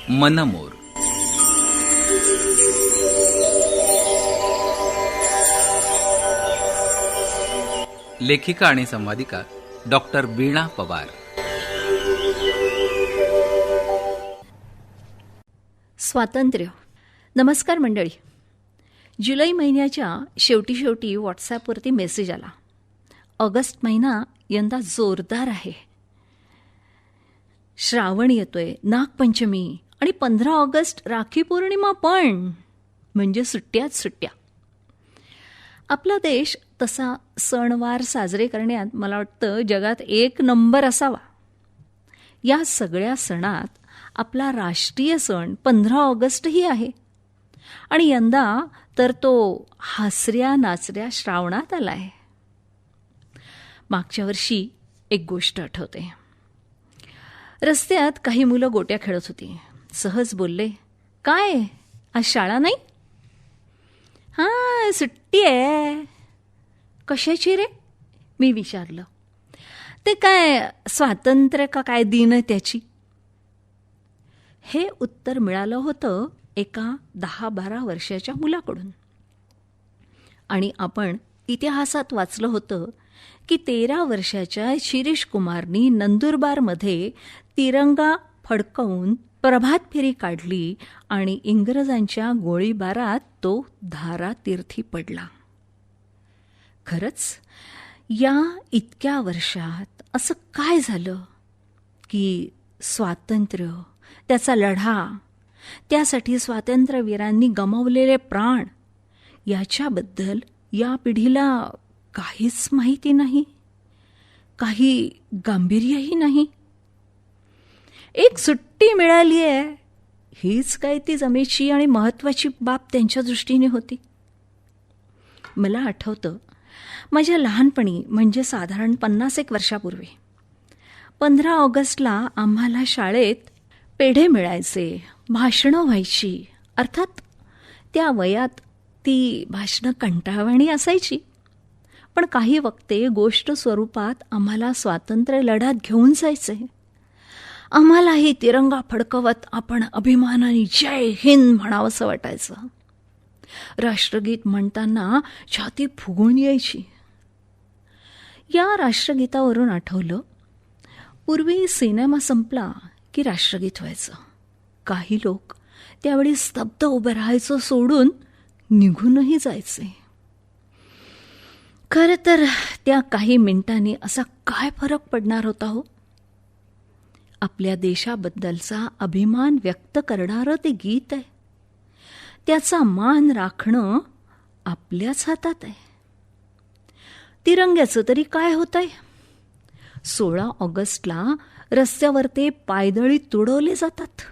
मनमोर. लेखिका आणि संवादिका डॉक्टर वीणा पवार. स्वातंत्र्य. नमस्कार मंडळी. जुलै महिन्याच्या शेवटी व्हॉट्सॲपवरती मेसेज आला. ऑगस्ट महिना यंदा जोरदार आहे. श्रावण येतोय, नागपंचमी आणि 15 ऑगस्ट राखी पौर्णिमा पण, म्हणजे सुट्ट्याच सुट्ट्या. आपला देश तसा सणवार साजरे करण्यात मला वाटतं जगात 1 नंबर असावा. या सगळ्या सणात आपला राष्ट्रीय सण 15 ऑगस्टही आहे आणि यंदा तर तो हसऱ्या नाचऱ्या श्रावणात आला आहे. मागच्या वर्षी एक गोष्ट आठवते. रस्त्यात काही मुलं गोट्या खेळत होती. सहज बोलले, काय आज शाळा नाही? हां, सुट्टी आहे. कशाची रे? मी विचारलं. ते काय स्वातंत्र्य का काय दिन आहे त्याची. हे उत्तर मिळालं होतं एका 10-12 वर्षाच्या मुलाकडून. आणि आपण इतिहासात वाचलं होतं की 13 वर्षाच्या शिरीष कुमारनी नंदुरबारमध्ये तिरंगा फडकवून प्रभात फेरी काढली आणि इंग्रजांच्या गोळीबारात तो धारातीर्थी पडला. खरंच या इतक्या वर्षात असं काय झालं की स्वातंत्र्य, त्याचा लढा, त्यासाठी स्वातंत्र्यवीरांनी गमावलेले प्राण, याच्याबद्दल या पिढीला काहीच माहिती नाही, काही गांभीर्यही नाही. एक सुट्टी मिळाली आहे, हीच काय ती जमेची आणि महत्त्वाची बाब त्यांच्या दृष्टीने होती. मला आठवतं, माझ्या लहानपणी म्हणजे साधारण 50-1 वर्षापूर्वी 15 ऑगस्टला आम्हाला शाळेत पेढे मिळायचे, भाषणं व्हायची. अर्थात त्या वयात ती भाषणं कंटाळवाणी असायची, पण काही वक्ते गोष्ट स्वरूपात आम्हाला स्वातंत्र्य लढ्यात घेऊन जायचे. आम्हालाही तिरंगा फडकवत आपण अभिमानाने जय हिंद म्हणावंसं वाटायचं. राष्ट्रगीत म्हणताना छाती फुगून यायची. या राष्ट्रगीतावरून आठवलं, पूर्वी सिनेमा संपला की राष्ट्रगीत व्हायचं. काही लोक त्यावेळी स्तब्ध उभं राहायचं सोडून निघूनही जायचे. खरं तर त्या काही मिनिटांनी असा काय फरक पडणार होता हो. आपल्या देशाबद्दलचा अभिमान व्यक्त करणारं ते गीत आहे. त्याचा मान राखणं आपल्याच हातात आहे. तिरंग्याचं तरी काय होतंय? 16 ऑगस्टला रस्त्यावर ते पायदळी तुडवले जातात.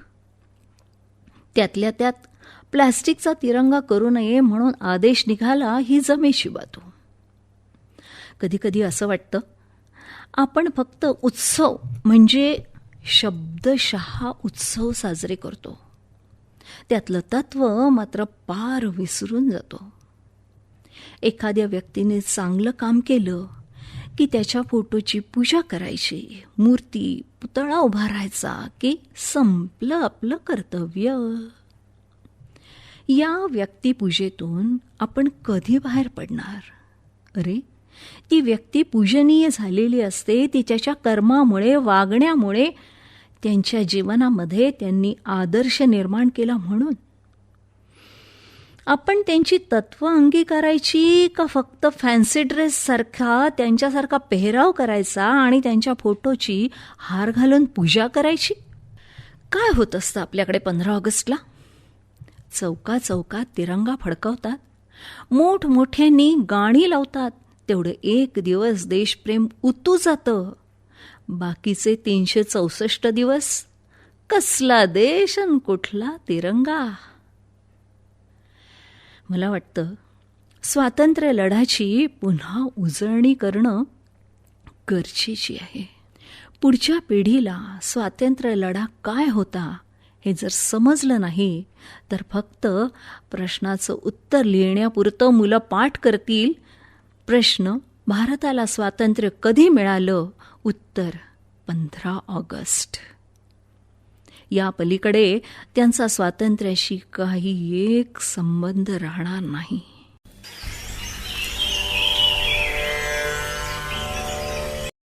त्यातल्या त्यात प्लॅस्टिकचा तिरंगा करू नये म्हणून आदेश निघाला, ही जमेची बातू. कधीकधी असं वाटतं आपण फक्त उत्सव म्हणजे शब्दशः उत्सव साजरे करतो, त्यातलं तत्व मात्र पार विसरून जातो. एखाद्या व्यक्तीने चांगलं काम केलं की त्याच्या फोटोची पूजा करायची, मूर्ती पुतळा उभारायचा की संपलं आपलं कर्तव्य. या व्यक्तिपूजेतून आपण कधी बाहेर पडणार? अरे, ती व्यक्ती पूजनीय झालेली असते ती त्याच्या कर्मामुळे, वागण्यामुळे, त्यांच्या जीवनामध्ये त्यांनी आदर्श निर्माण केला म्हणून. आपण त्यांची तत्व अंगीकारायची का फक्त फॅन्सी ड्रेससारखा त्यांच्यासारखा पेहराव करायचा आणि त्यांच्या फोटोची हार घालून पूजा करायची? काय होत असतं आपल्याकडे 15 ऑगस्टला? चौकात तिरंगा फडकवतात, मोठमोठ्यांनी गाणी लावतात. तेवढे एक दिवस देशप्रेम उतू जातं. बाकीचे 364 दिवस कसला देश आणि कुठला तिरंगा. मला वाटतं स्वातंत्र्य लढ्याची पुन्हा उजळणी करणं गरजेची आहे. पुढच्या पिढीला स्वातंत्र्य लढा काय होता हे जर समजलं नाही तर फक्त प्रश्नाचं उत्तर लिहिण्यापुरतं मुलं पाठ करतील. प्रश्न, भारताला स्वातंत्र्य कधी मिळालं? उत्तर, 15 ऑगस्ट. या पलीकडे त्यांचा स्वातंत्र्याशी काही एक संबंध राहणार नाही.